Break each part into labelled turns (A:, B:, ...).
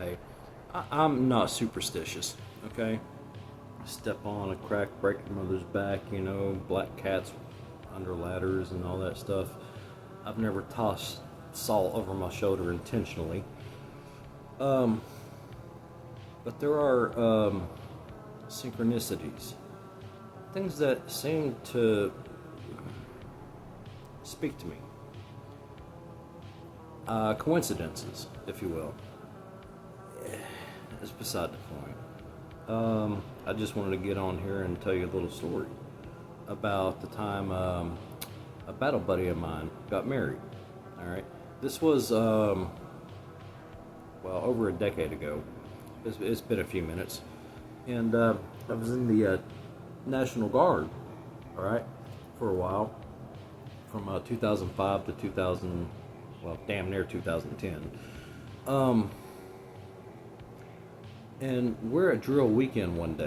A: Hey, I'm not superstitious, okay? Step on a crack, break your mother's back, black cats under ladders and all that stuff. I've never tossed salt over my shoulder intentionally. Um, but there are synchronicities, things that seem to speak to me. Coincidences, if you will. It's beside the point. I just wanted to get on here and tell you a little story about the time a battle buddy of mine got married. All right, this was over a decade ago. It's been a few minutes, and I was in the National Guard. All right, for a while, from 2005 to 2000, well, damn near 2010. Um, and we're at drill weekend one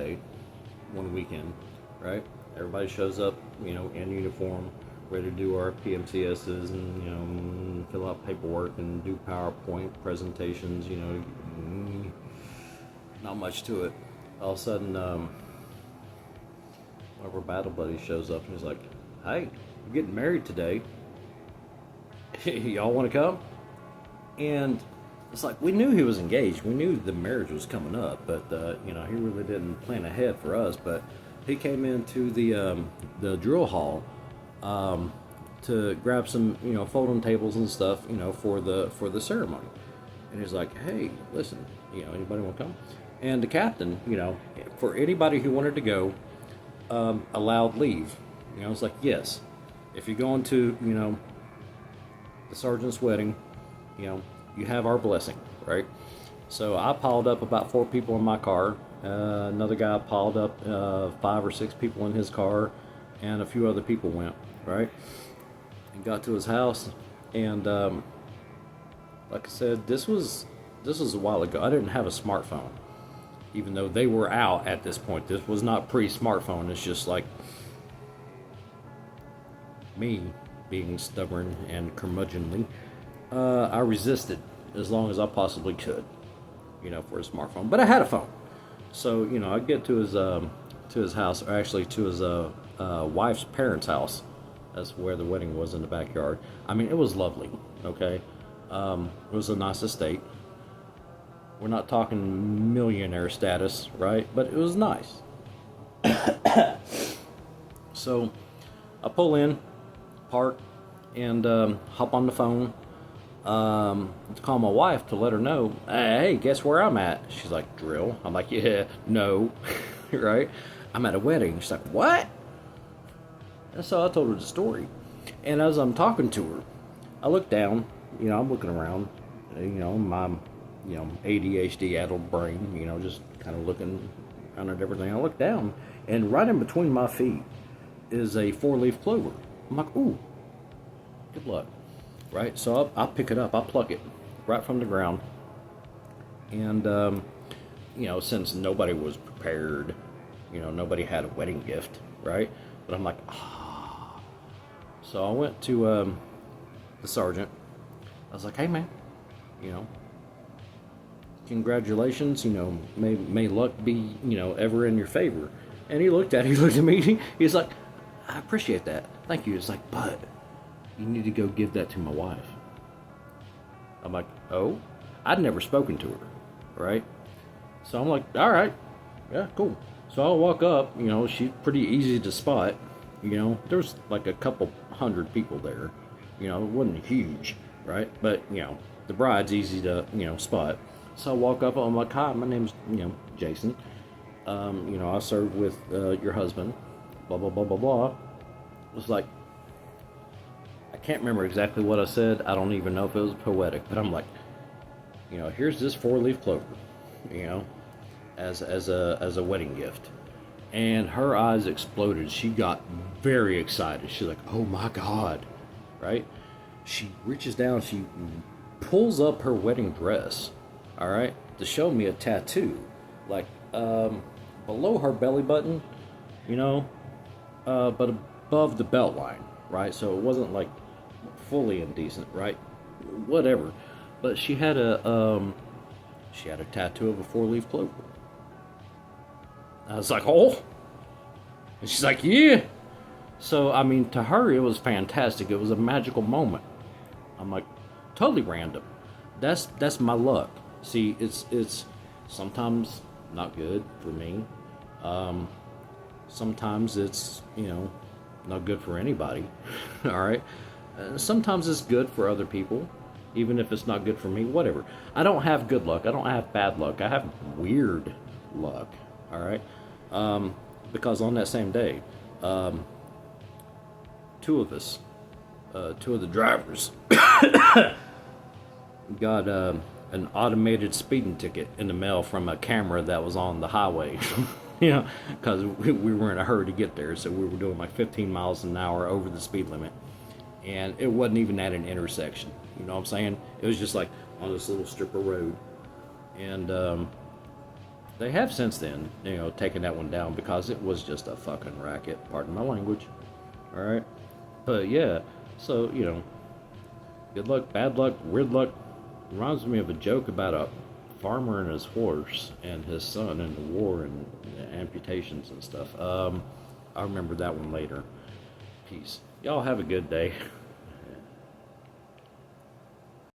A: weekend, right? Everybody shows up, in uniform, ready to do our PMCSs and, fill out paperwork and do PowerPoint presentations, not much to it. All of a sudden, one of our battle buddies shows up and he's like, hey, we're getting married today. Y'all want to come? And it's like we knew he was engaged. We knew the marriage was coming up, but he really didn't plan ahead for us. But he came into the drill hall to grab some folding tables and stuff for the ceremony. And he's like, hey, listen, anybody want to come? And the captain, for anybody who wanted to go, allowed leave. It's like, yes, if you're going to the sergeant's wedding, you have our blessing, right? So I piled up about 4 people in my car. Another guy piled up 5 or 6 people in his car, and a few other people went, right? And got to his house, and like I said, this was a while ago. I didn't have a smartphone, even though they were out at this point. This was not pre-smartphone. It's just like me being stubborn and curmudgeonly. I resisted as long as I possibly could, for a smartphone. But I had a phone, so I get to his house, or actually to his wife's parents' house. That's where the wedding was, in the backyard. I mean, it was lovely. Okay, it was a nice estate. We're not talking millionaire status, right? But it was nice. So I pull in, park, and hop on the phone to call my wife to let her know, hey, guess where I'm at? She's like, drill? I'm like, yeah, no, right? I'm at a wedding. She's like, what? And so I told her the story. And as I'm talking to her, I look down, I'm looking around, my, ADHD addled brain, just kind of looking around at everything. I look down, and right in between my feet is a 4-leaf clover. I'm like, ooh, good luck. Right? So I'll pick it up, I'll pluck it right from the ground. And, since nobody was prepared, nobody had a wedding gift, right? But I'm like, ah. So I went to the sergeant. I was like, hey, man, congratulations, may luck be, ever in your favor. And he looked at me, he's like, I appreciate that. Thank you. It's like, but you need to go give that to my wife. I'm like, oh? I'd never spoken to her, right? So I'm like, all right, yeah, cool. So I'll walk up, she's pretty easy to spot. There's like a couple hundred people there. It wasn't huge, right? But, the bride's easy to, spot. So I walk up, I'm like, hi, my name's, Jason. I served with your husband, blah, blah, blah, blah, blah. It was like, I can't remember exactly what I said. I don't even know if it was poetic, but I'm like, here's this 4-leaf clover, as a wedding gift. And her eyes exploded. She got very excited. She's like, oh my God, right? She reaches down, she pulls up her wedding dress, all right, to show me a tattoo, like below her belly button, but above the belt line, right? So it wasn't like fully indecent, right? Whatever. But she had She had a tattoo of a 4-leaf clover. I was like, oh. And she's like, yeah. So, I mean, to her, it was fantastic. It was a magical moment. I'm like, totally random. That's my luck. See, it's sometimes not good for me. Sometimes it's, not good for anybody. All right. Sometimes it's good for other people, even if it's not good for me. Whatever. I don't have good luck. I don't have bad luck. I have weird luck. All right. Because on that same day, two of the drivers, got an automated speeding ticket in the mail from a camera that was on the highway. Because we were in a hurry to get there, so we were doing like 15 miles an hour over the speed limit, and it wasn't even at an intersection. You know what I'm saying? It was just like on this little strip of road, and they have since then, taken that one down because it was just a fucking racket. Pardon my language. All right, but yeah, so good luck, bad luck, weird luck. Reminds me of a joke about a farmer and his horse and his son in the war and amputations and stuff. I'll remember that one later. Peace. Y'all have a good day.